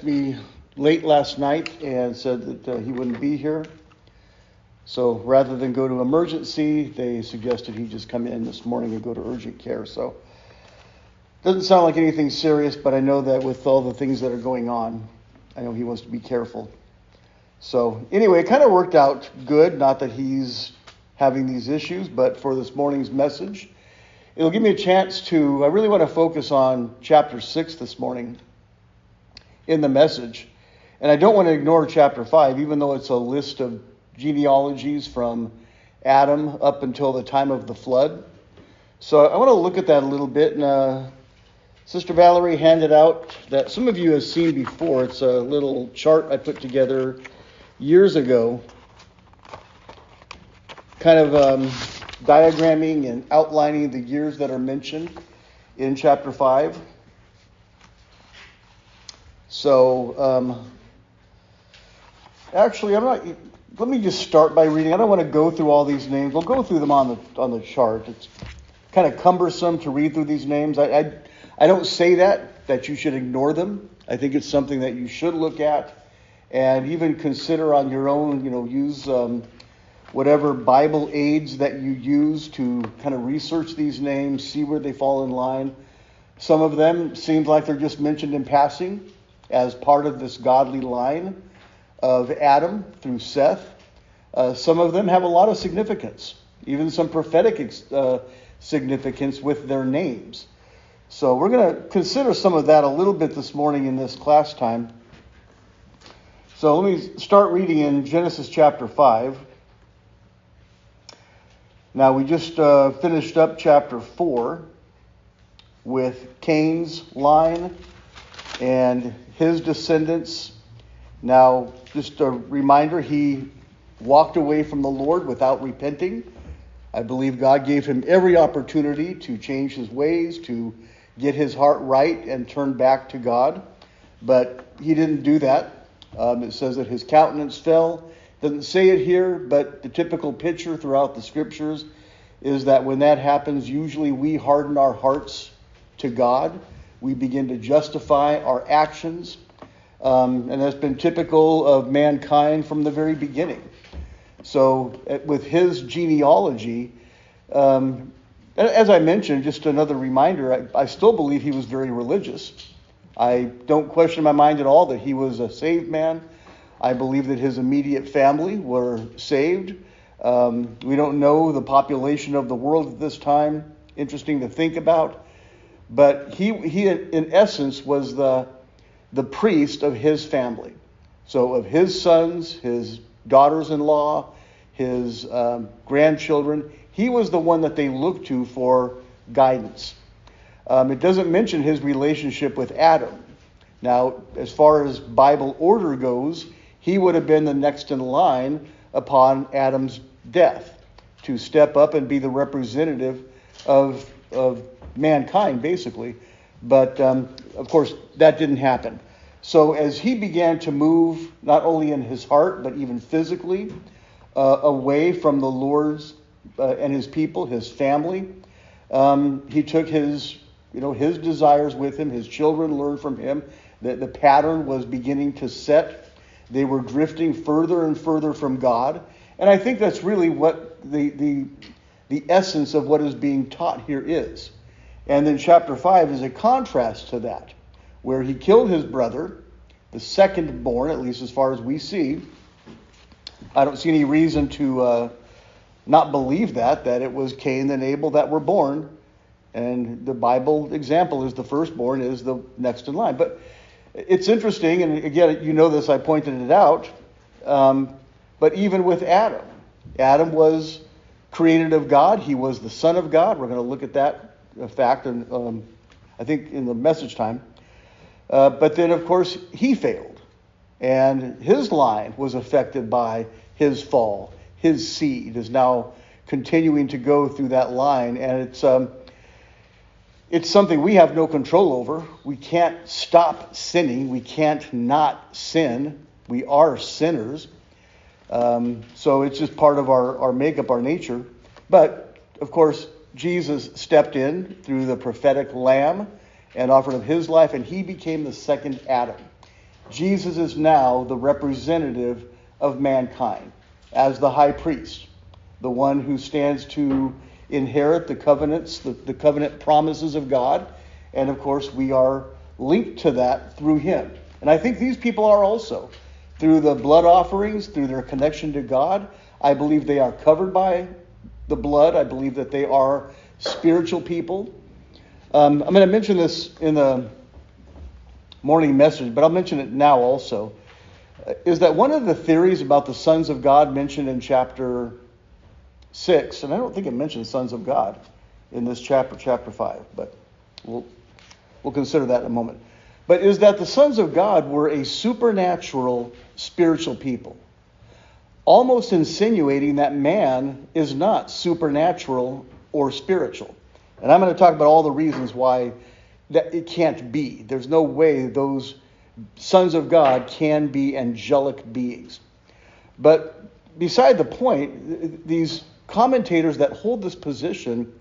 me late last night and said that he wouldn't be here. So rather than go to emergency, they suggested he just come in this morning and go to urgent care. So doesn't sound like anything serious, but I know that with all the things that are going on, I know he wants to be careful. So anyway, it kind of worked out good. Not that he's having these issues, but for this morning's message, it'll give me a chance to, I really want to focus on chapter 6 this morning in the message. And I don't want to ignore chapter 5, even though it's a list of genealogies from Adam up until the time of the flood. So I want to look at that a little bit. And Sister Valerie handed out that some of you have seen before. It's a little chart I put together years ago, kind of diagramming and outlining the years that are mentioned in chapter 5. So, actually, let me just start by reading. I don't want to go through all these names. We'll go through them on the chart. It's kind of cumbersome to read through these names. I don't say that you should ignore them. I think it's something that you should look at and even consider on your own. Use whatever Bible aids that you use to kind of research these names, see where they fall in line. Some of them seem like they're just mentioned in passing as part of this godly line of Adam through Seth. Some of them have a lot of significance, even some prophetic significance with their names. So we're going to consider some of that a little bit this morning in this class time. So let me start reading in Genesis chapter 5. Now, we just finished up chapter 4 with Cain's line and his descendants. Now, just a reminder, he walked away from the Lord without repenting. I believe God gave him every opportunity to change his ways, to get his heart right and turn back to God. But he didn't do that. It says that his countenance fell. Doesn't say it here, but the typical picture throughout the scriptures is that when that happens, usually we harden our hearts to God. We begin to justify our actions. And that's been typical of mankind from the very beginning. So with his genealogy, as I mentioned, just another reminder, I still believe he was very religious. I don't question in my mind at all that he was a saved man. I believe that his immediate family were saved. We don't know the population of the world at this time. Interesting to think about. But he in essence, was the priest of his family. So of his sons, his daughters-in-law, his grandchildren, he was the one that they looked to for guidance. It doesn't mention his relationship with Adam. Now, as far as Bible order goes, he would have been the next in line upon Adam's death to step up and be the representative of mankind, basically. But, of course, that didn't happen. So as he began to move, not only in his heart, but even physically, away from the Lord's and his people, his family, he took his desires with him. His children learned from him. The pattern was beginning to set. They were drifting further and further from God. And I think that's really what the essence of what is being taught here is. And then chapter 5 is a contrast to that, where he killed his brother, the second born, at least as far as we see. I don't see any reason to not believe that it was Cain and Abel that were born. And the Bible example is the firstborn is the next in line. But it's interesting, and again, you know this, I pointed it out, but even with Adam was created of God. He was the Son of God. We're going to look at that fact, and I think in the message time. But then, of course, he failed, and his line was affected by his fall. His seed is now continuing to go through that line, and it's something we have no control over. We can't stop sinning. We can't not sin. We are sinners. So it's just part of our makeup, our nature. But, of course, Jesus stepped in through the prophetic lamb and offered up his life, and he became the second Adam. Jesus is now the representative of mankind as the high priest, the one who stands to inherit the covenants, the covenant promises of God. And of course, we are linked to that through him. And I think these people are also. Through the blood offerings, through their connection to God, I believe they are covered by the blood. I believe that they are spiritual people. I'm going to mention this in the morning message, but I'll mention it now also, is that one of the theories about the sons of God mentioned in chapter 6, and I don't think it mentions sons of God in this chapter 5, but we'll consider that in a moment. But is that the sons of God were a supernatural spiritual people, almost insinuating that man is not supernatural or spiritual. And I'm going to talk about all the reasons why that it can't be. There's no way those sons of God can be angelic beings. But beside the point, these commentators that hold this position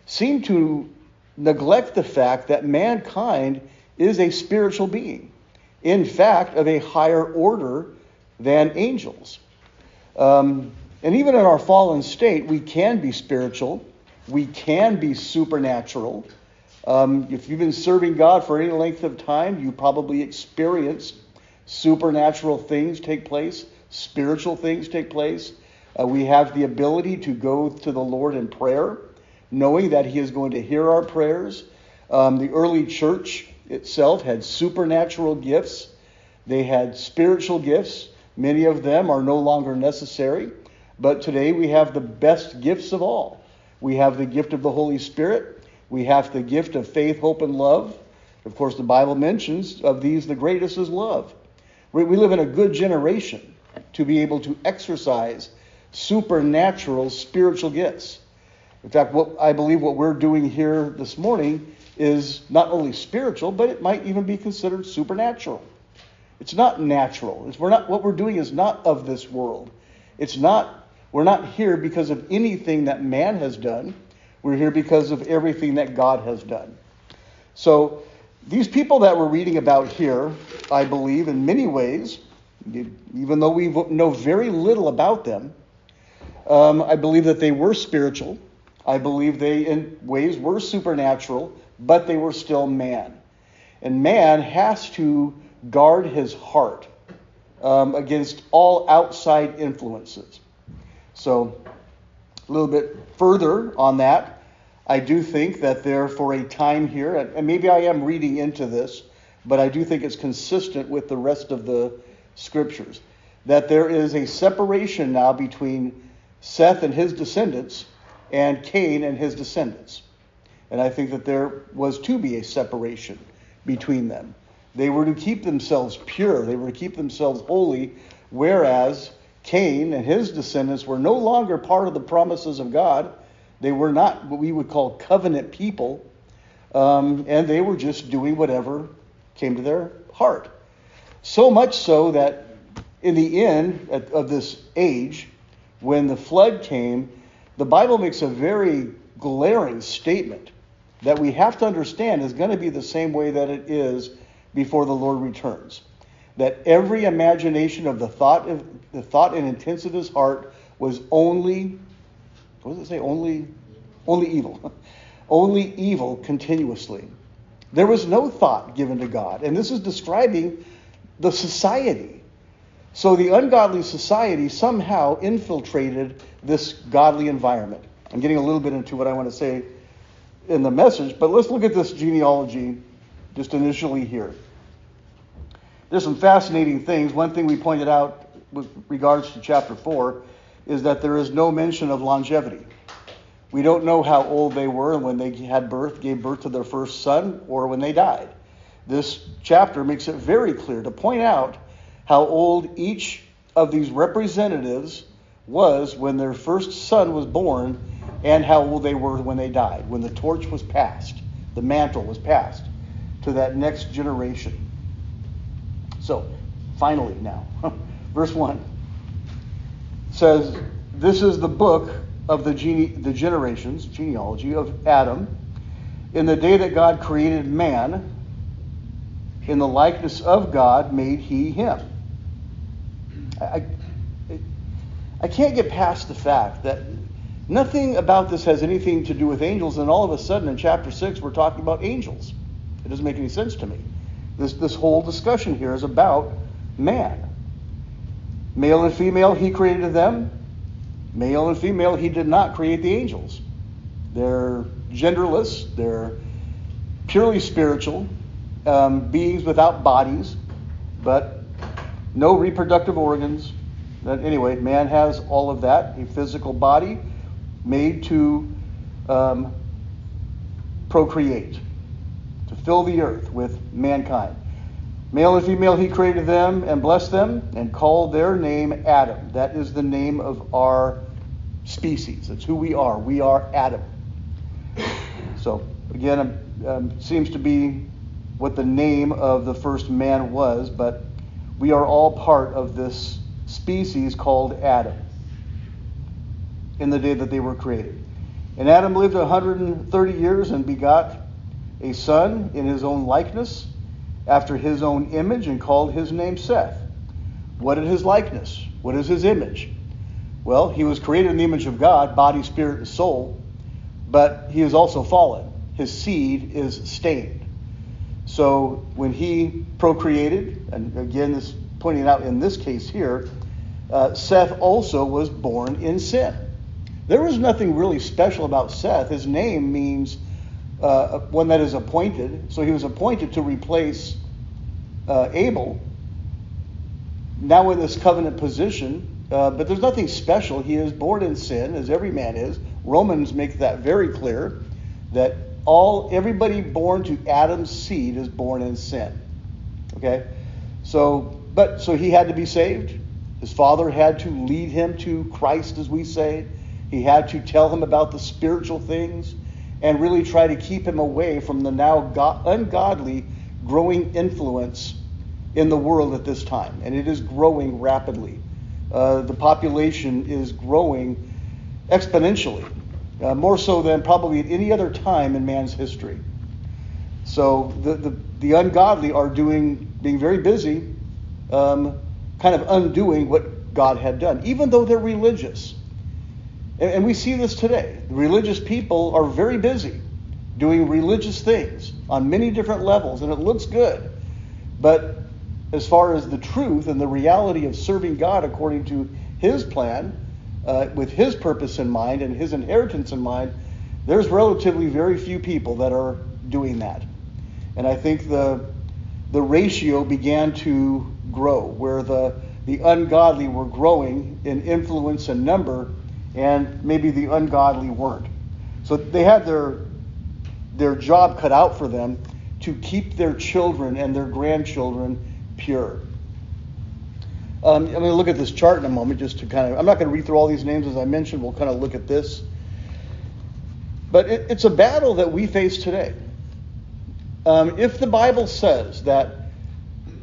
seem to neglect the fact that mankind is a spiritual being, in fact, of a higher order than angels. And even in our fallen state, we can be spiritual. We can be supernatural. If you've been serving God for any length of time, you probably experienced supernatural things take place, spiritual things take place. We have the ability to go to the Lord in prayer, knowing that he is going to hear our prayers. The early church itself had supernatural gifts. They had spiritual gifts. Many of them are no longer necessary. But today we have the best gifts of all. We have the gift of the Holy Spirit. We have the gift of faith, hope, and love. Of course, the Bible mentions of these the greatest is love. We live in a good generation to be able to exercise supernatural spiritual gifts. In fact, I believe what we're doing here this morning is not only spiritual, but it might even be considered supernatural. It's not natural. What we're doing is not of this world. We're not here because of anything that man has done. We're here because of everything that God has done. So these people that we're reading about here, I believe in many ways, even though we know very little about them, I believe that they were spiritual. I believe they in ways were supernatural, but they were still man. And man has to guard his heart against all outside influences. So a little bit further on that, I do think that there for a time here, and maybe I am reading into this, but I do think it's consistent with the rest of the scriptures, that there is a separation now between Seth and his descendants and Cain and his descendants. And I think that there was to be a separation between them. They were to keep themselves pure. They were to keep themselves holy, whereas Cain and his descendants were no longer part of the promises of God. They were not what we would call covenant people, and they were just doing whatever came to their heart. So much so that in the end of this age, when the flood came, the Bible makes a very glaring statement that we have to understand is going to be the same way that it is before the Lord returns. That every imagination of the thought and intent of his heart was only, what does it say? Only evil. Only evil continuously. There was no thought given to God. And this is describing the society. So the ungodly society somehow infiltrated this godly environment. I'm getting a little bit into what I want to say in the message, but let's look at this genealogy just initially here. There's some fascinating things. One thing we pointed out with regards to chapter 4 is that there is no mention of longevity. We don't know how old they were when they gave birth to their first son, or when they died. This chapter makes it very clear to point out how old each of these representatives was when their first son was born, and how old they were when they died, when the torch was passed, the mantle was passed to that next generation. So, finally now, verse 1 says, this is the book of the genealogy of Adam. In the day that God created man, In the likeness of God made he him. I can't get past the fact that nothing about this has anything to do with angels, and all of a sudden in chapter 6 we're talking about angels. It doesn't make any sense to me. This whole discussion here is about man. Male and female, he created them. Male and female, he did not create the angels. They're genderless. They're purely spiritual beings without bodies, but no reproductive organs. But anyway, man has all of that, a physical body made to procreate, to fill the earth with mankind. Male and female, he created them and blessed them and called their name Adam. That is the name of our species. That's who we are. We are Adam. So, again, seems to be what the name of the first man was, but we are all part of this species called Adam in the day that they were created. And Adam lived 130 years and begot a son in his own likeness, after his own image, and called his name Seth. What is his likeness? What is his image? Well, he was created in the image of God, body, spirit, and soul, but he is also fallen. His seed is stained. So when he procreated, and again, this pointing out in this case here, Seth also was born in sin. There was nothing really special about Seth. His name means one that is appointed. So he was appointed to replace Abel, now in this covenant position. But there's nothing special. He is born in sin, as every man is. Romans makes that very clear, that everybody born to Adam's seed is born in sin. Okay? So he had to be saved. His father had to lead him to Christ, as we say. He had to tell him about the spiritual things and really try to keep him away from the now ungodly growing influence in the world at this time. And it is growing rapidly. The population is growing exponentially, more so than probably at any other time in man's history. So the ungodly are being very busy, kind of undoing what God had done, even though they're religious. And we see this today. The religious people are very busy doing religious things on many different levels, and it looks good. But as far as the truth and the reality of serving God according to his plan, with his purpose in mind and his inheritance in mind, there's relatively very few people that are doing that. And I think the ratio began to grow, where the ungodly were growing in influence and number, and maybe the ungodly weren't. So they had their job cut out for them to keep their children and their grandchildren pure. I'm going to look at this chart in a moment just to I'm not going to read through all these names as I mentioned. We'll kind of look at this. But it's a battle that we face today. If the Bible says that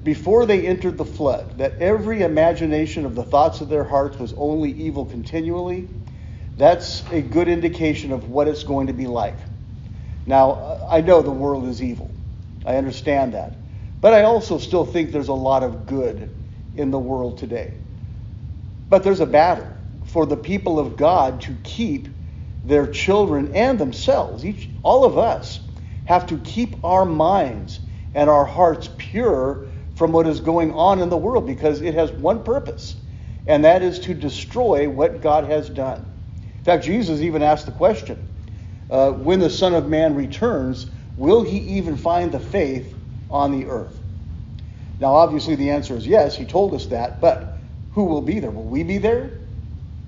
before they entered the flood, that every imagination of the thoughts of their hearts was only evil continually, that's a good indication of what it's going to be like. Now, I know the world is evil. I understand that. But I also still think there's a lot of good in the world today. But there's a battle for the people of God to keep their children and themselves. All of us have to keep our minds and our hearts pure from what is going on in the world, because it has one purpose, and that is to destroy what God has done. In fact, Jesus even asked the question, when the Son of Man returns, will he even find the faith on the earth? Now, obviously, the answer is yes. He told us that, but who will be there? Will we be there?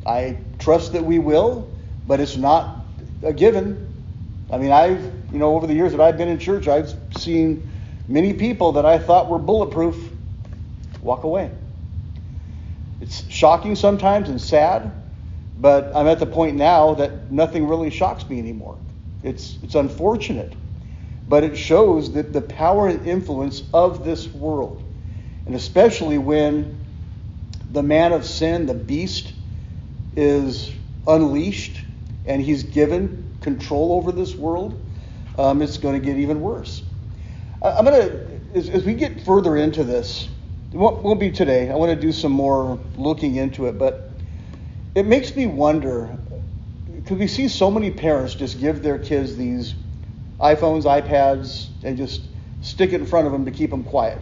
I trust that we will, but it's not a given. I mean, over the years that I've been in church, I've seen many people that I thought were bulletproof walk away. It's shocking sometimes and sad, but I'm at the point now that nothing really shocks me anymore. It's unfortunate, but it shows that the power and influence of this world, and especially when the man of sin, the beast, is unleashed and he's given control over this world, it's going to get even worse. I'm going to as we get further into this, it won't be today. I want to do some more looking into it, but it makes me wonder, because we see so many parents just give their kids these iPhones, iPads, and just stick it in front of them to keep them quiet.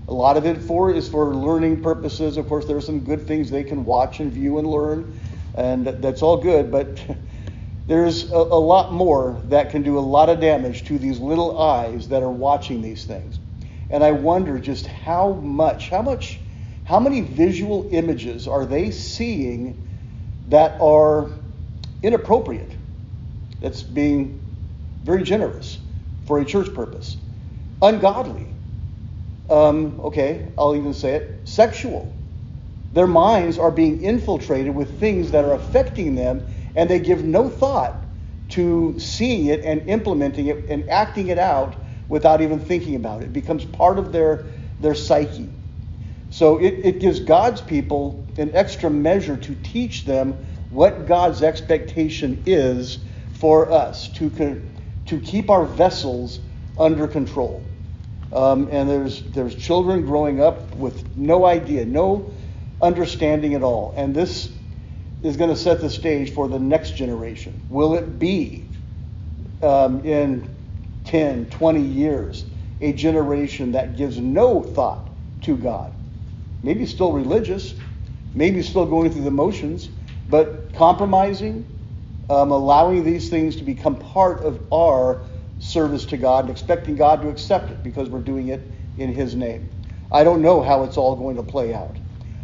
A lot of it is for learning purposes. Of course, there are some good things they can watch and view and learn, and that's all good, but there's a lot more that can do a lot of damage to these little eyes that are watching these things. And I wonder just how many visual images are they seeing that are inappropriate, that's being very generous for a church purpose, ungodly, I'll even say it, sexual. Their minds are being infiltrated with things that are affecting them, and they give no thought to seeing it and implementing it and acting it out without even thinking about it. It becomes part of their psyche. So it gives God's people an extra measure to teach them what God's expectation is for us, to keep our vessels under control. And there's children growing up with no idea, no understanding at all. And this is going to set the stage for the next generation. Will it be in 10, 20 years a generation that gives no thought to God? Maybe still religious, maybe still going through the motions, but compromising, allowing these things to become part of our service to God and expecting God to accept it because we're doing it in His name. I don't know how it's all going to play out.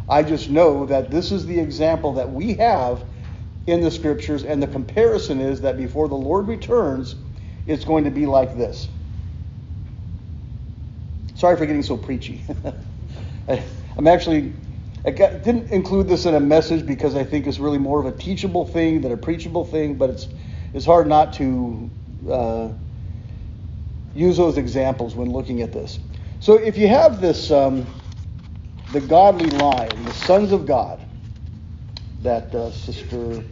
I just know that this is the example that we have in the Scriptures, and the comparison is that before the Lord returns, it's going to be like this. Sorry for getting so preachy. I didn't include this in a message because I think it's really more of a teachable thing than a preachable thing, but it's hard not to use those examples when looking at this. So if you have this, the godly line, the sons of God, that Sister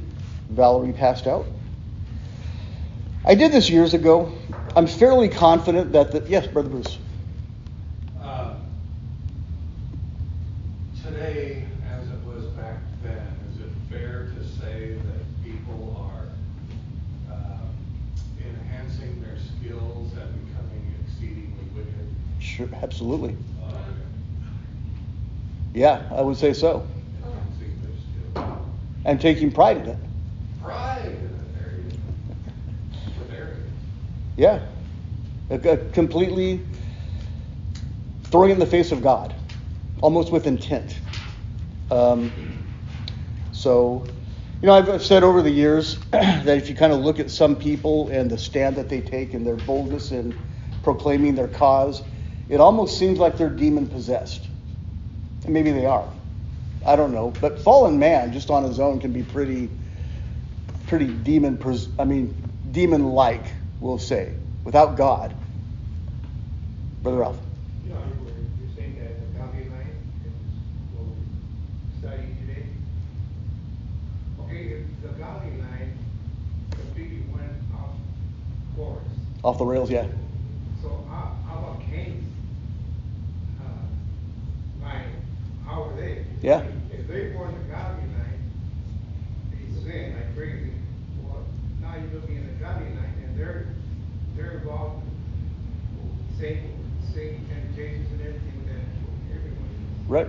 Valerie passed out. I did this years ago. I'm fairly confident that yes, Brother Bruce. Today, as it was back then, is it fair to say that people are enhancing their skills and becoming exceedingly wicked? Sure, absolutely. Yeah, I would say so. Enhancing their skills. And taking pride in it. Pride in an area. With arrogance. Yeah. Completely throwing it in the face of God. Almost with intent. So, I've said over the years that if you kind of look at some people and the stand that they take and their boldness in proclaiming their cause, it almost seems like they're demon possessed. And maybe they are. I don't know. But fallen man just on his own can be pretty demon-like, we'll say, without God. Brother Ralph. You're saying that the godly line is what we study today. Okay, if the godly line completely went off course. Off the rails, yeah. So how about Cain's line? How are they? Yeah. If they were the godly line, they sin like crazy. Well, now you're looking at the godly line, and they're involved in same temptations and everything that everyone is. Right.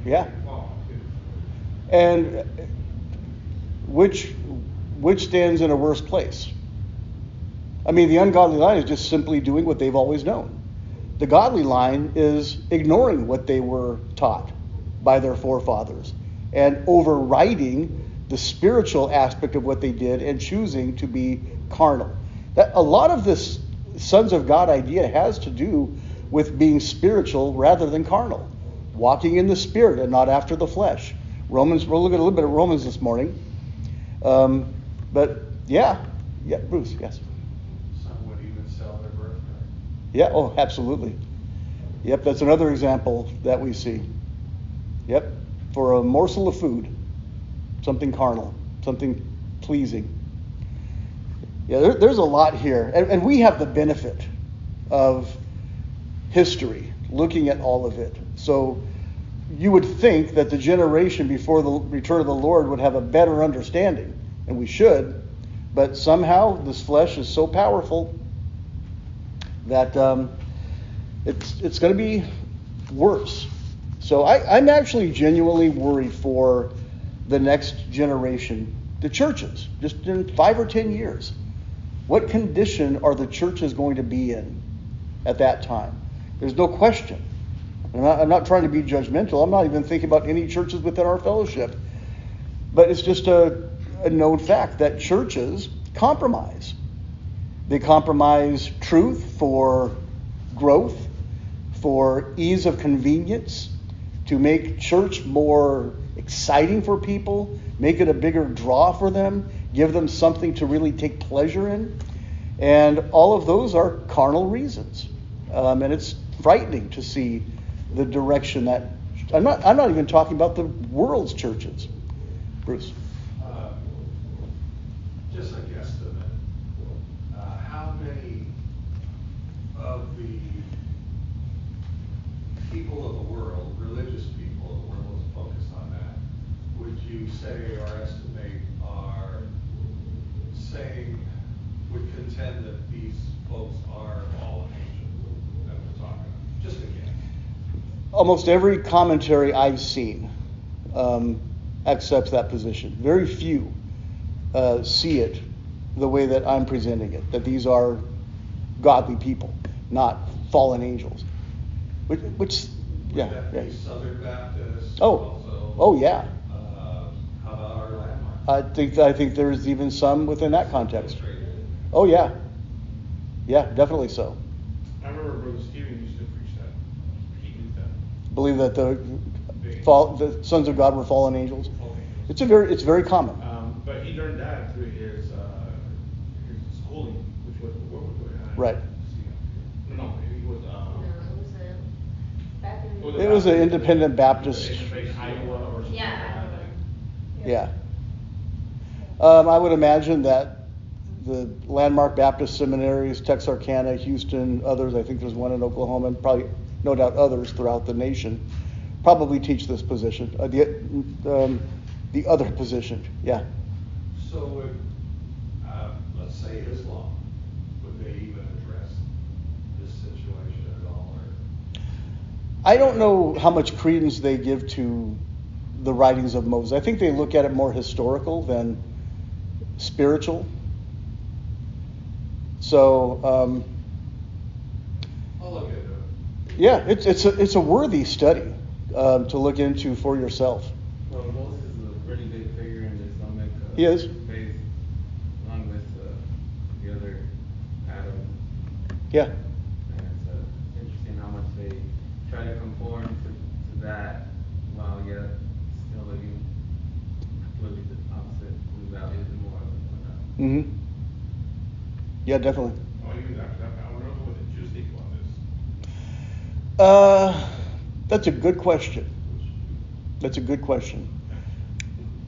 Yeah. Involved too. And which stands in a worse place? I mean, the ungodly line is just simply doing what they've always known. The godly line is ignoring what they were taught by their forefathers and overriding the spiritual aspect of what they did and choosing to be carnal. A lot of this sons of God idea has to do with being spiritual rather than carnal, walking in the Spirit and not after the flesh. We'll look at a little bit of Romans this morning. But yeah, Bruce, yes. Some would even sell their birthright. Yeah, oh, absolutely. Yep, that's another example that we see. Yep, for a morsel of food, something carnal, something pleasing. Yeah, there's a lot here. And we have the benefit of history, looking at all of it. So you would think that the generation before the return of the Lord would have a better understanding, and we should, but somehow this flesh is so powerful that it's going to be worse. So I'm actually genuinely worried for the next generation, the churches, just in 5 or 10 years. What condition are the churches going to be in at that time? There's no question. I'm not trying to be judgmental. I'm not even thinking about any churches within our fellowship. But it's just a known fact that churches compromise. They compromise truth for growth, for ease of convenience, to make church more exciting for people, make it a bigger draw for them, give them something to really take pleasure in. And all of those are carnal reasons. And it's frightening to see the direction that I'm not even talking about the world's churches. Bruce. Just a guesstimate. How many of the people of the world, religious people of the world, let's focus on that, would you say or estimate are saying, would contend that these folks are fallen angels that we're talking about? Just a guess. Almost every commentary I've seen accepts that position. Very few see it the way that I'm presenting it, that these are godly people, not fallen angels. Which yeah. Would that be Southern Baptist? Oh. Also, Oh yeah. How about our landmark? I think there's even some within that context. Oh yeah. Yeah, definitely so. I remember Brother Stephen used to preach that. He knew that. Believe that the sons of God were fallen angels. Fallen angels. It's very common. But he learned that through his schooling, which was what was it? Right. No, he was. It was an independent Baptist. Iowa or something. Yeah. Yeah. I would imagine that the landmark Baptist seminaries, Texarkana, Houston, others, I think there's one in Oklahoma, and probably, no doubt, others throughout the nation, probably teach this position. The other position, yeah. So would, let's say Islam, would they even address this situation at all? Or? I don't know how much credence they give to the writings of Moses. I think they look at it more historical than spiritual. So, I'll look into it. yeah, it's a worthy study to look into for yourself. Well, Moses is a pretty big figure in the Islamic He is. faith, along with the other Adam. Yeah. And it's interesting how much they try to conform to that while yet still living completely the opposite of the values and morals and whatnot. Mm-hmm. Yeah, definitely. Oh, even after that, I wonder what the Jews think about this. That's a good question. That's a good question.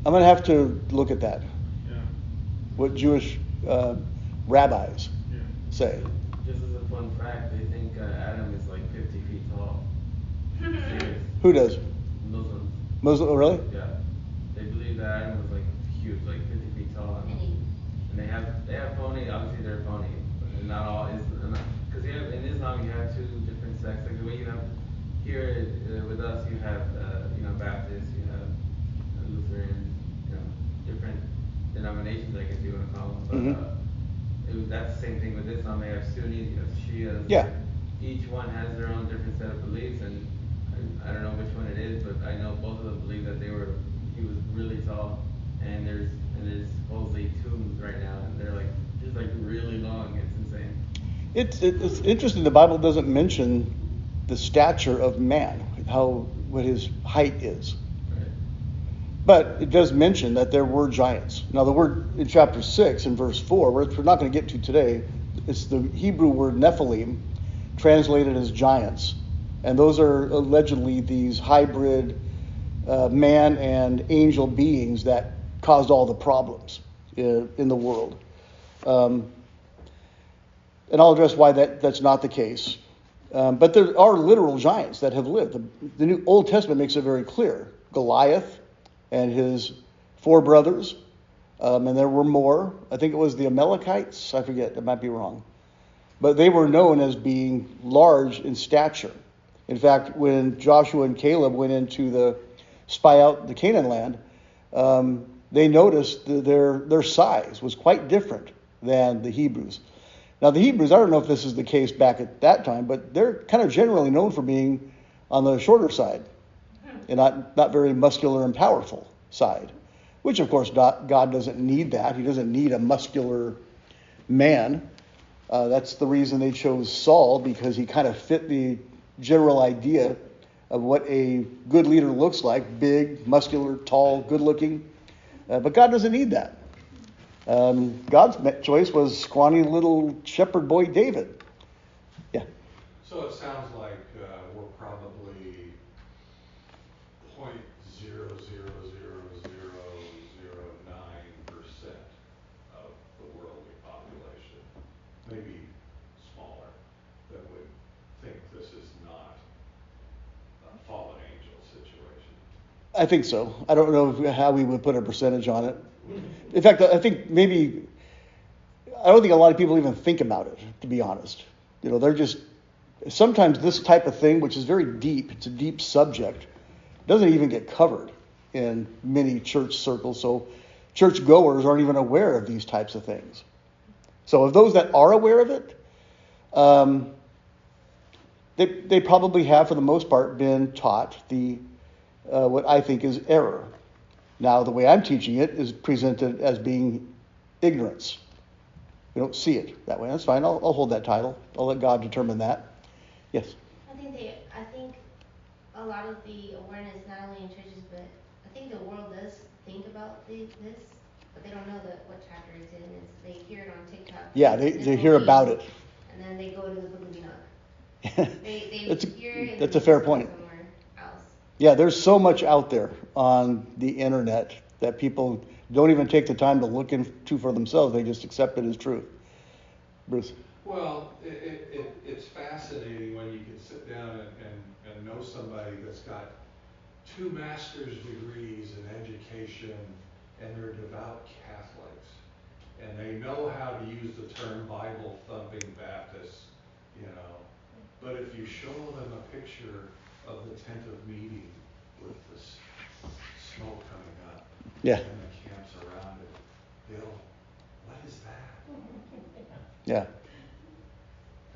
I'm going to have to look at that. Yeah. What Jewish rabbis Yeah. say. Just as a fun fact, they think Adam is like 50 feet tall. Serious. Who does? Muslims. Muslim? Oh, really? Yeah. They believe that Adam was like huge, like 50 feet tall. And they have pony, obviously they're pony, but not all is, because in Islam you have two different sects, like the way you have here with us, you have Baptists, you have Lutherans, different denominations, I guess you want to call them. But that's the same thing with Islam. They have Sunnis, you have Shias. Yeah. Each one has their own different set of beliefs, and I don't know which one it is, but I know both of them believe that he was really tall, and there's supposedly tombs right now, and they're like just like really long. It's insane. It's interesting. The Bible doesn't mention the stature of man, what his height is. Right. But it does mention that there were giants. Now, the word in chapter 6 and verse 4, which we're not going to get to today, it's the Hebrew word Nephilim, translated as giants. And those are allegedly these hybrid man and angel beings that caused all the problems in the world. And I'll address why that's not the case. But there are literal giants that have lived. The New Old Testament makes it very clear. Goliath and his 4 brothers, and there were more. I think it was the Amalekites. I forget. I might be wrong. But they were known as being large in stature. In fact, when Joshua and Caleb went into the spy out the Canaan land, they noticed that their size was quite different than the Hebrews. Now, the Hebrews, I don't know if this is the case back at that time, but they're kind of generally known for being on the shorter side and not very muscular and powerful side, which, of course, God doesn't need that. He doesn't need a muscular man. That's the reason they chose Saul, because he kind of fit the general idea of what a good leader looks like: big, muscular, tall, good-looking. But God doesn't need that. God's choice was scrawny little shepherd boy David. Yeah. So it sounds like we're probably 0.0000009% of the worldly population, maybe smaller, that would think this is not a fallen angel situation. I think so. I don't know how we would put a percentage on it. In fact, I think I don't think a lot of people even think about it, to be honest. They're just, sometimes this type of thing, which is very deep, it's a deep subject, doesn't even get covered in many church circles. So church goers aren't even aware of these types of things. So of those that are aware of it, they probably have, for the most part, been taught what I think is error. Now, the way I'm teaching it is presented as being ignorance. We don't see it that way. That's fine. I'll hold that title. I'll let God determine that. Yes? I think a lot of the awareness, not only in churches, but I think the world does think about this, but they don't know what chapter it's in. They hear it on TikTok. Yeah, they hear about it. And then they go to the Book of Enoch. That's a fair point. Yeah, there's so much out there on the internet that people don't even take the time to look into for themselves. They just accept it as truth. Bruce? Well, it's fascinating when you can sit down and know somebody that's got 2 master's degrees in education, and they're devout Catholics, and they know how to use the term Bible-thumping Baptists, But if you show them a picture of the tent of meeting with the smoke coming up, yeah, and the camps around it, what is that? Yeah.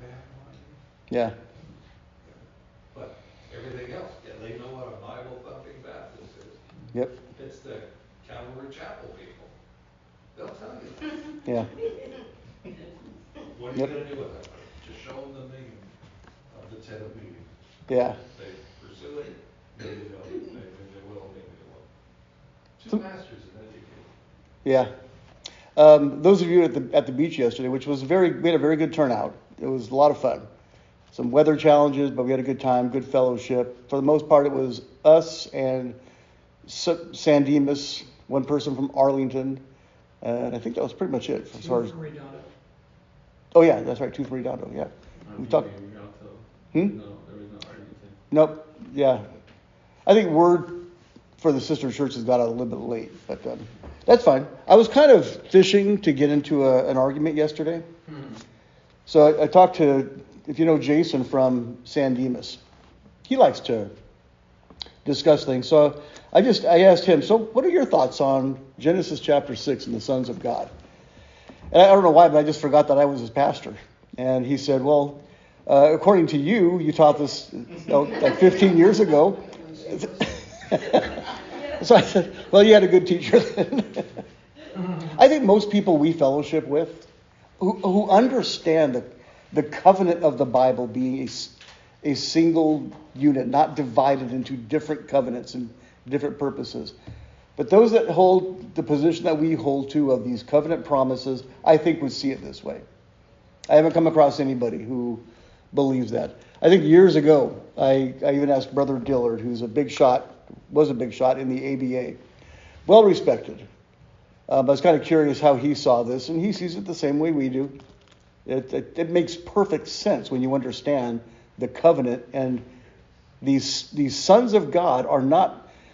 They have no idea. Yeah. But everything else, they know what a Bible-thumping Baptist is. Yep. It's the Calvary Chapel people. They'll tell you. Yeah. What are you going to do with that? Just show them the name of the tent of meeting. Yeah. They pursue it, maybe they will, maybe they won't. 2 masters in education. Yeah. Those of you at the beach yesterday, which was we had a very good turnout. It was a lot of fun. Some weather challenges, but we had a good time, good fellowship. For the most part, it was us and San Dimas, one person from Arlington, and I think that was pretty much it. As far as, oh yeah, that's right, 2 from Redondo. Yeah, we talked. No, there was no Arlington. Nope. Yeah, I think word for the sister churches got out a little bit late, but that's fine. I was kind of fishing to get into an argument yesterday. So I talked to, if you know Jason from San Dimas, he likes to discuss things. So I asked him, so what are your thoughts on Genesis chapter 6 and the sons of God? And I don't know why, but I just forgot that I was his pastor. And he said, well, according to you, you taught this like 15 years ago. So I said, well, you had a good teacher then. I think most people we fellowship with who understand the covenant of the Bible being a single unit, not divided into different covenants and different purposes. But those that hold the position that we hold to of these covenant promises, I think would see it this way. I haven't come across anybody who believes that. I think years ago, I even asked Brother Dillard, who's was a big shot in the ABA. Well respected. I was kind of curious how he saw this, and he sees it the same way we do. It makes perfect sense when you understand the covenant, and these sons of God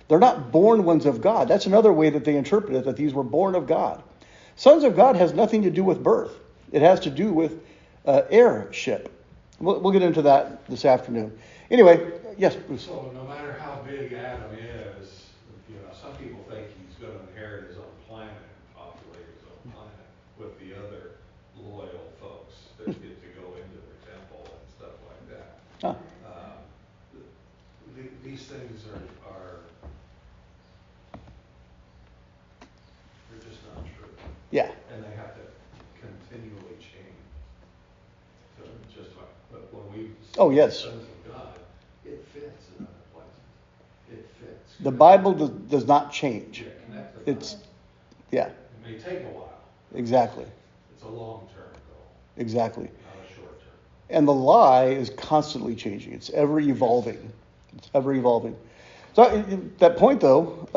they're not born ones of God. That's another way that they interpret it, that these were born of God. Sons of God has nothing to do with birth. It has to do with heirship. We'll get into that this afternoon. Anyway, yes, Bruce. So no matter how big Adam is, some people think he's going to inherit his own planet and populate his own planet with the other loyal folks that get to go into the temple and stuff like that. Huh. These things are they're just not true. Yeah. And they have to continually change. So just like, but when we Oh, yes. sons of God, it fits in other places. It fits. The Bible does not change. Yeah, connect the It's, dots. yeah, It may take a while. exactly, It's a long-term goal, exactly. not a short-term. And the lie is constantly changing. It's ever evolving. It's ever evolving. So at that point, though,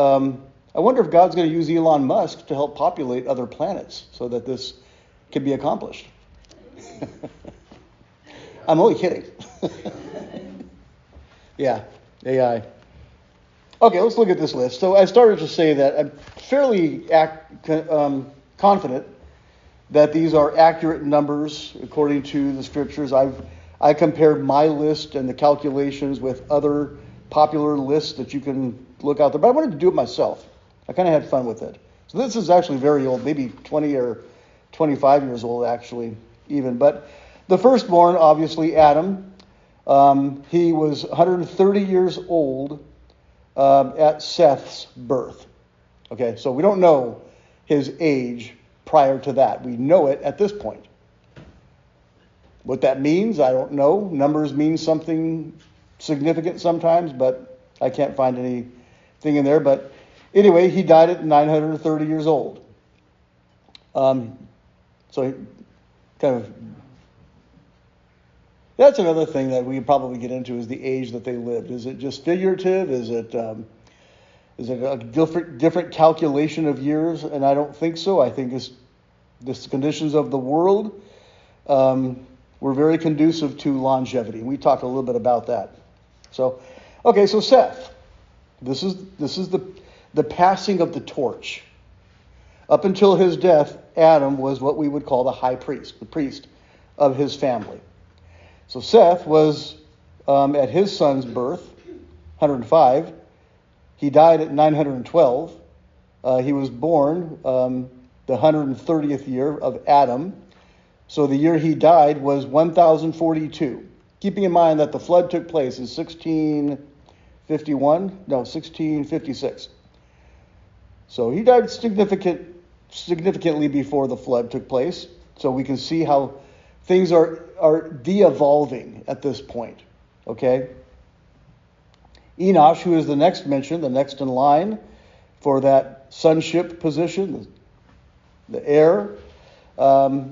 I wonder if God's going to use Elon Musk to help populate other planets so that this can be accomplished. I'm only kidding. Yeah, AI. Okay, let's look at this list. So I started to say that I'm fairly confident that these are accurate numbers according to the scriptures. I compared my list and the calculations with other popular lists that you can look out there, but I wanted to do it myself. I kind of had fun with it. So this is actually very old, maybe 20 or 25 years old actually even. But the firstborn, obviously Adam, he was 130 years old at Seth's birth. Okay, so we don't know his age prior to that. We know it at this point. What that means, I don't know. Numbers mean something significant sometimes, but I can't find anything in there. But anyway, he died at 930 years old. So he kind of... That's another thing that we could probably get into is the age that they lived. Is it just figurative? Is it a different calculation of years? And I don't think so. I think it's the conditions of the world were very conducive to longevity. We talked a little bit about that. So Seth. This is the passing of the torch. Up until his death, Adam was what we would call the high priest, the priest of his family. So Seth was at his son's birth, 105. He died at 912. He was born the 130th year of Adam. So the year he died was 1042. Keeping in mind that the flood took place in 1656. So he died significantly before the flood took place. So we can see how things are de-evolving at this point. Okay? Enosh, who is the next mentioned, the next in line for that sonship position, the heir,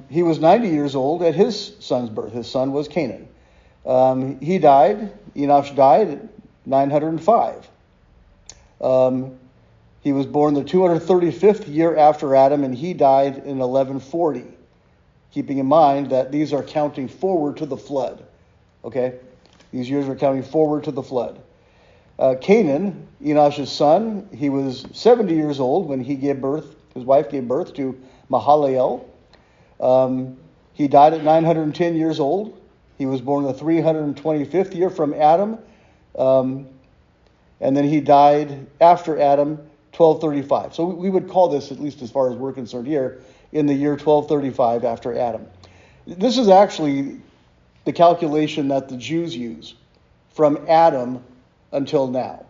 he was 90 years old at his son's birth. His son was Canaan. Enosh died at 905. He was born the 235th year after Adam, and he died in 1140. Keeping in mind that these are counting forward to the flood. Okay? These years are counting forward to the flood. Canaan, Enosh's son, he was 70 years old when his wife gave birth to Mahalalel. He died at 910 years old. He was born the 325th year from Adam. And then he died after Adam, 1235. So we would call this, at least as far as we're concerned here, in the year 1235 after Adam. This is actually the calculation that the Jews use from Adam until now.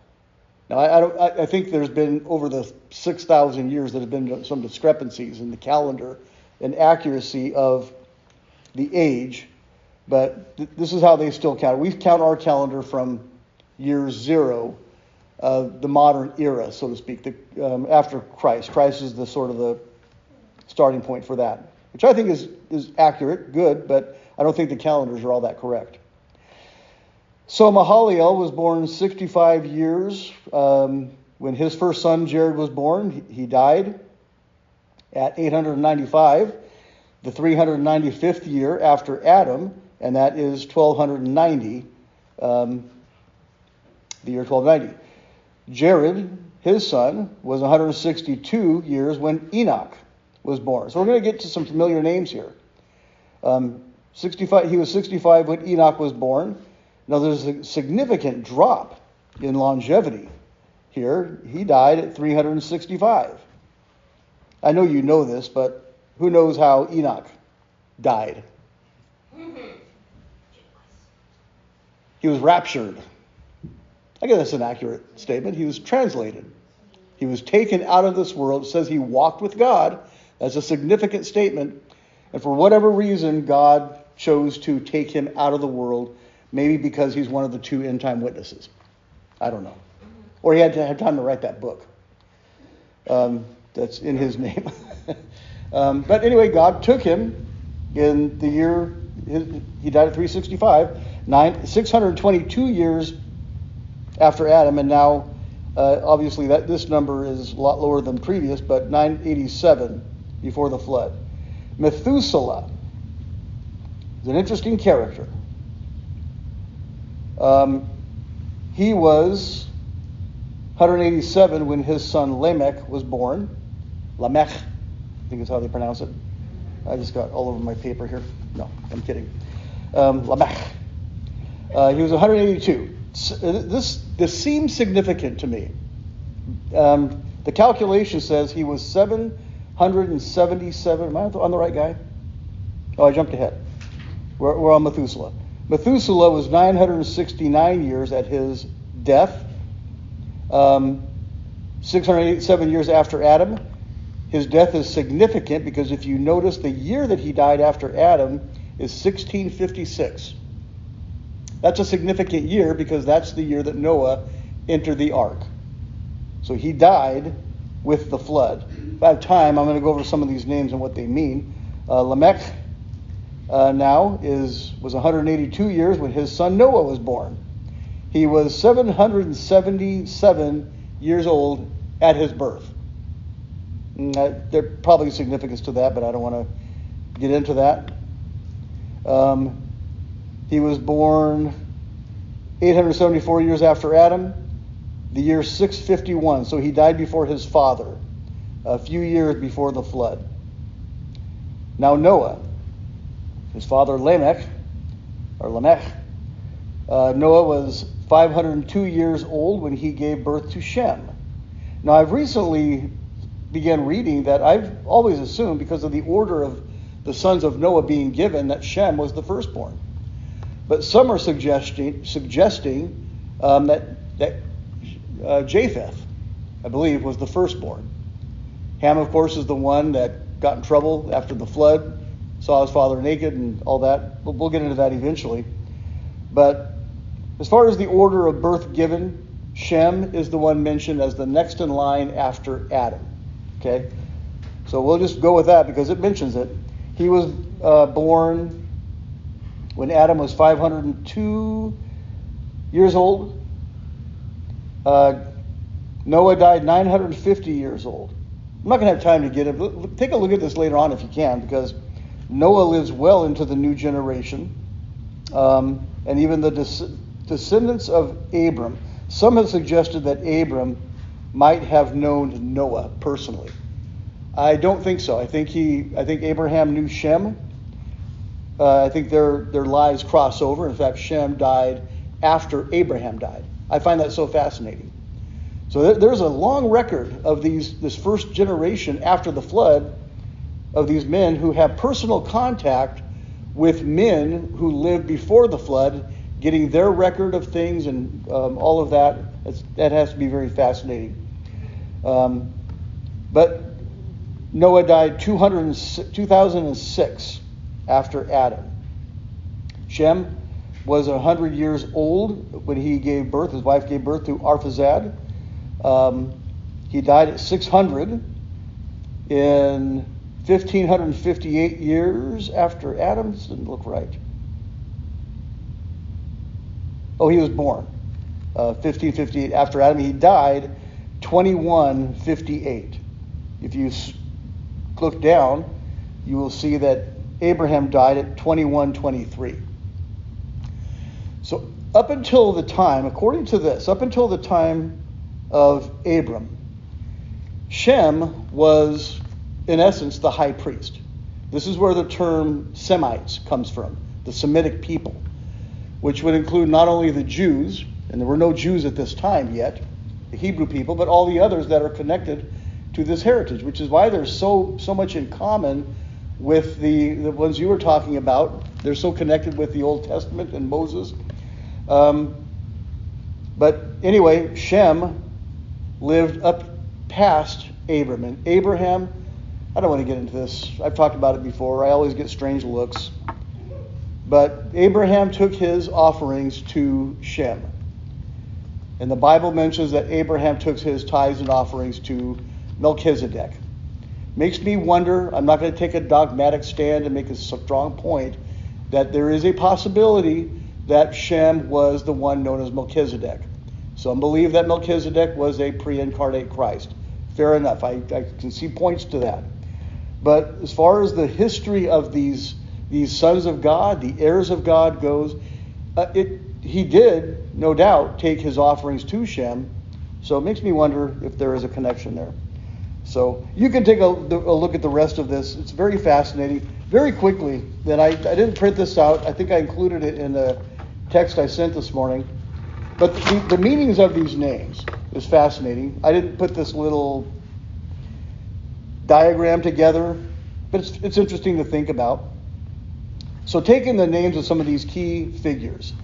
Now, I think there's been, over the 6,000 years, there have been some discrepancies in the calendar and accuracy of the age, but this is how they still count. We count our calendar from year zero, the modern era, so to speak, after Christ. Christ is the sort of the starting point for that, which I think is accurate, good, but I don't think the calendars are all that correct. So Mahalalel was born 65 years. When his first son Jared was born, he died at 895, the 395th year after Adam, and that is 1290. the year 1290. Jared, his son, was 162 years when Enoch was born. So we're going to get to some familiar names here. 65. He was 65 when Enoch was born. Now there's a significant drop in longevity here. He died at 365. I know you know this, but who knows how Enoch died? He was raptured. I guess that's an accurate statement. He was translated. He was taken out of this world. It says he walked with God. That's a significant statement. And for whatever reason, God chose to take him out of the world, maybe because he's one of the 2 end-time witnesses. I don't know. Or he had to have time to write that book. That's in his name. But anyway, God took him in the year, he died at 365, 622 years after Adam, and now obviously this number is a lot lower than previous, but 987 before the flood. Methuselah is an interesting character. He was 187 when his son Lamech was born. Lamech, I think is how they pronounce it. I just got all over my paper here. No, I'm kidding. Lamech. He was 182. This seems significant to me. The calculation says he was 777. Am I on the right guy? Oh, I jumped ahead. We're on Methuselah. Methuselah was 969 years at his death. 687 years after Adam. His death is significant because if you notice, the year that he died after Adam is 1656. That's a significant year because that's the year that Noah entered the ark. So he died with the flood. If I have time, I'm going to go over some of these names and what they mean. Lamech now was 182 years when his son Noah was born. He was 777 years old at his birth. There's probably significance to that, but I don't want to get into that. He was born 874 years after Adam, the year 651. So he died before his father, a few years before the flood. Now Noah, his father Lamech, Noah was 502 years old when he gave birth to Shem. Now I've recently began reading that I've always assumed, because of the order of the sons of Noah being given, that Shem was the firstborn. But some are suggesting that Japheth, I believe, was the firstborn. Ham, of course, is the one that got in trouble after the flood, saw his father naked and all that. We'll get into that eventually. But as far as the order of birth given, Shem is the one mentioned as the next in line after Adam. Okay? So we'll just go with that because it mentions it. He was born when Adam was 502 years old. Noah died 950 years old. I'm not going to have time to get it. Take a look at this later on if you can, because Noah lives well into the new generation. And even the descendants of Abram. Some have suggested that Abram might have known Noah personally. I don't think so. I think Abraham knew Shem. I think their lives cross over. In fact, Shem died after Abraham died. I find that so fascinating. So there's a long record of this first generation after the flood of these men who have personal contact with men who lived before the flood, getting their record of things and all of that. That has to be very fascinating. But Noah died 2006 after Adam. Shem was 100 years old when he gave birth. His wife gave birth to Arphaxad. He died at 600 in 1558 years after Adam. This didn't look right. Oh, he was born 1558 after Adam. He died 2158. If you look down, you will see that Abraham died at 2123. So up until the time, according to this, up until the time of Abram, Shem was, in essence, the high priest. This is where the term Semites comes from, the Semitic people, which would include not only the Jews, and there were no Jews at this time yet, the Hebrew people, but all the others that are connected to this heritage, which is why there's so much in common with the ones you were talking about. They're so connected with the Old Testament and Moses. But anyway, Shem lived up past Abram. And Abraham, I don't want to get into this. I've talked about it before. I always get strange looks. But Abraham took his offerings to Shem. And the Bible mentions that Abraham took his tithes and offerings to Melchizedek. Makes me wonder, I'm not going to take a dogmatic stand and make a strong point, that there is a possibility that Shem was the one known as Melchizedek. Some believe that Melchizedek was a pre-incarnate Christ. Fair enough. I can see points to that. But as far as the history of these sons of God, the heirs of God goes, he did, no doubt, take his offerings to Shem. So it makes me wonder if there is a connection there. So you can take a look at the rest of this. It's very fascinating. Very quickly, then I didn't print this out. I think I included it in the text I sent this morning. But the meanings of these names is fascinating. I didn't put this little diagram together, but it's interesting to think about. So taking the names of some of these key figures.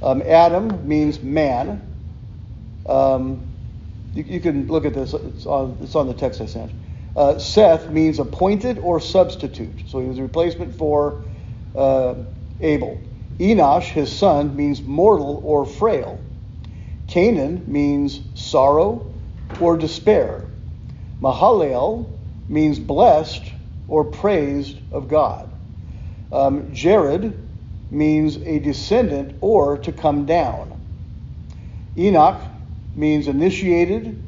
Adam means man. You can look at this. It's on the text I sent. Seth means appointed or substitute. So he was a replacement for Abel. Enosh, his son, means mortal or frail. Canaan means sorrow or despair. Mahalalel means blessed or praised of God. Jared means a descendant or to come down. Enoch means initiated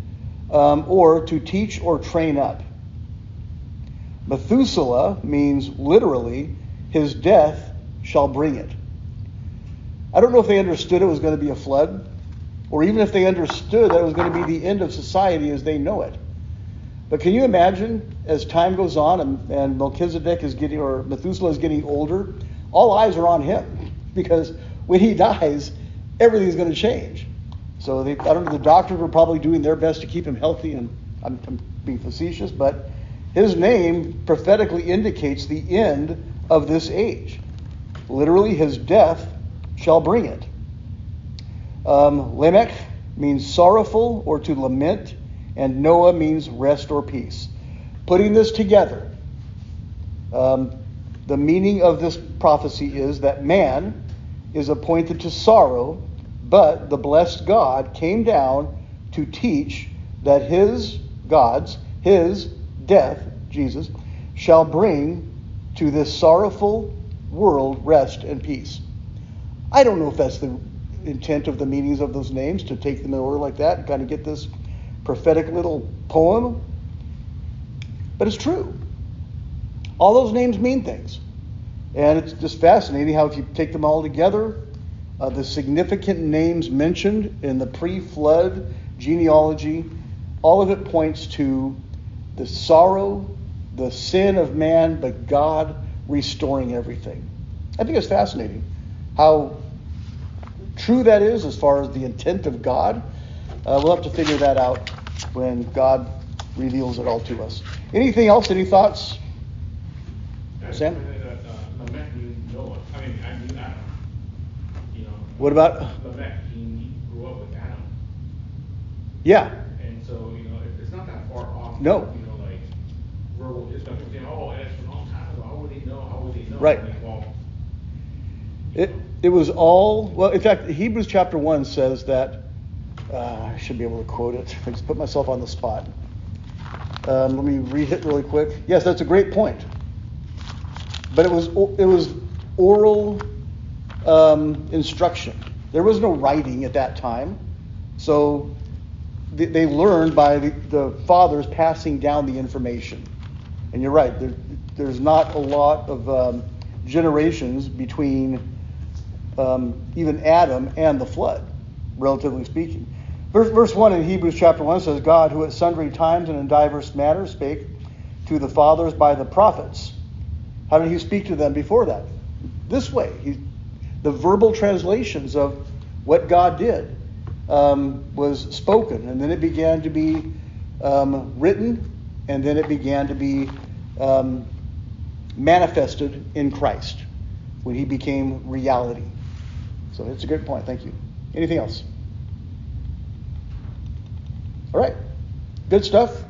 or to teach or train up. Methuselah means literally, his death shall bring it. I don't know if they understood it was going to be a flood, or even if they understood that it was going to be the end of society as they know it. But can you imagine, as time goes on and Melchizedek is getting, or Methuselah is getting older, all eyes are on him, because when he dies, everything's going to change. So I don't know, the doctors were probably doing their best to keep him healthy, and I'm being facetious, but his name prophetically indicates the end of this age. Literally, his death shall bring it. Lamech means sorrowful or to lament, and Noah means rest or peace. Putting this together, the meaning of this prophecy is that man is appointed to sorrow, but the blessed God came down to teach that his death, Jesus, shall bring to this sorrowful world rest and peace. I don't know if that's the intent of the meanings of those names, to take them in order like that and kind of get this prophetic little poem. But it's true. All those names mean things. And it's just fascinating how if you take them all together, the significant names mentioned in the pre-flood genealogy, all of it points to the sorrow, the sin of man, but God restoring everything. I think it's fascinating how true that is as far as the intent of God. We'll have to figure that out when God reveals it all to us. Anything else? Any thoughts? Sam? Lamech means Noah. I mean Adam. You know. What about? Lamech, he grew up with Adam. Yeah. And so, it's not that far off. No. Like verbal history. I'm saying, that's from a long time ago. How would they know? Right. It was all, well, in fact, Hebrews chapter 1 says that, I should be able to quote it. I just put myself on the spot. Let me read it really quick. Yes, that's a great point. But it was oral instruction. There was no writing at that time. So they learned by the fathers passing down the information. And you're right, there's not a lot of generations between even Adam and the flood, relatively speaking. Verse 1 in Hebrews chapter 1 says, God, who at sundry times and in diverse manners spake to the fathers by the prophets. How did he speak to them before that? This way. The verbal translations of what God did was spoken, and then it began to be written, and then it began to be manifested in Christ when he became reality. So it's a good point. Thank you. Anything else? All right. Good stuff.